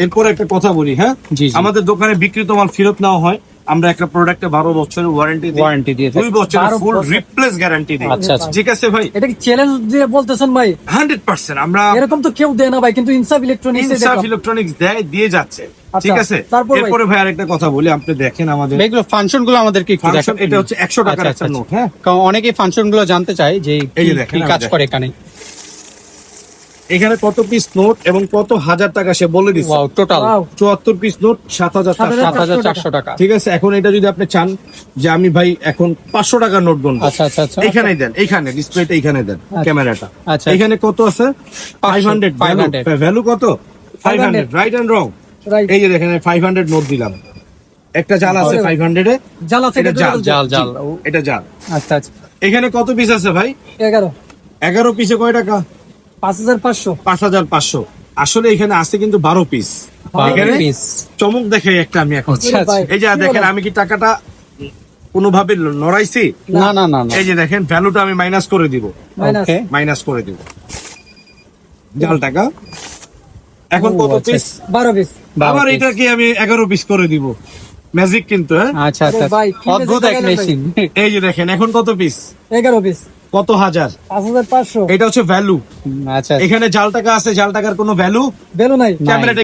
এরপর একটা কথা বলি, হ্যাঁ, জি, জি। আমাদের দোকানে বিক্রিত মাল ফেরত নেওয়া হয়। আমরা একটা প্রোডাক্টে 12 বছরের ওয়ারেন্টি Warranty দিয়ে থাকি। 2 বছরের 12 ফুল বছর। রিপ্লেস গ্যারান্টি দিই। আচ্ছা, আচ্ছা। ঠিক আছে ভাই, এটা কি চ্যালেঞ্জ দিয়ে বলতেছেন ভাই? 100% আমরা এরকম তো কেউ দেয় না ভাই, কিন্তু ইনসাফ ইলেকট্রনিক্স ইনসাফ ইলেকট্রনিক্স দিয়ে যাচ্ছে। আচ্ছা, ঠিক আছে, তারপর ভাই? এরপরে ভাই আরেকটা কথা বলি, আপনি দেখেন আমাদের এগুলো ফাংশন গুলো আমাদেরকে একটু ফাংশন, দেখান। এটা হচ্ছে 100 টাকার আচ্ছা, একটা আচ্ছা, নোট, হ্যাঁ। কারণ অনেকেই ফাংশন গুলো জানতে চায় যে এই যে কি দেখেন, কি আমি কাজ দেখেন। করে এখানে। এখানে কত পিস নোট এবং কত হাজার টাকা সে বলে দিচ্ছে। ওয়াও, টোটাল 74 পিস নোট 7,400 7,400 টাকা। ঠিক আছে, এখন এটা যদি আপনি চান যে আমি ভাই এখন 500 টাকার নোট গুনবো, আচ্ছা, আচ্ছা, আচ্ছা। এইখানেই দেন, এইখানে ডিসপ্লেটা এইখানে দেন, ক্যামেরাটা। আচ্ছা। এখানে কত আছে? 500 500 ভ্যালু কত? 500, রাইট এন্ড রং। Right. এই যে দেখেন 500 নোট দিলাম, একটা জাল আছে 500 এ, জাল আছে, এটা জাল, জাল, জাল। জি, এটা জাল। আচ্ছা, আচ্ছা। এখানে কত পিস আছে ভাই? 11 পিসে কয় টাকা? 5,500। 5,500। আসলে এখানে আছে কিন্তু 12 পিস। 12 এখানে piece। চমক দেখাই একটা আমি এখন। আচ্ছা, আচ্ছা। এই যে কি দেখেন, বলেন? আমি কি টাকাটা কোনোভাবে নড়াইছি? না, না, না, না। এই যে দেখেন, ভ্যালুটা আমি মাইনাস করে দিব, মাইনাস। ওকে। মাইনাস করে দিব জাল টাকা। এখন ও, কত আচ্ছা। পিস? 12 পিস। আবার 12 এটাকে আমি 11 পিস করে দিব। ম্যাজিক কিন্তু, হ্যাঁ। আচ্ছা, আচ্ছা। আরে ভাই, কি অদ্ভুত message এক লাগালেন মেশিন। এই যে দেখেন, এখন কত পিস? 11 পিস। কত হাজার? 5,500। এটা হচ্ছে ভ্যালু। আচ্ছা, আচ্ছা। এখানে জাল টাকা আছে, জাল টাকার কোনো ভ্যালু বেলো নাই। নাই। ক্যামেরা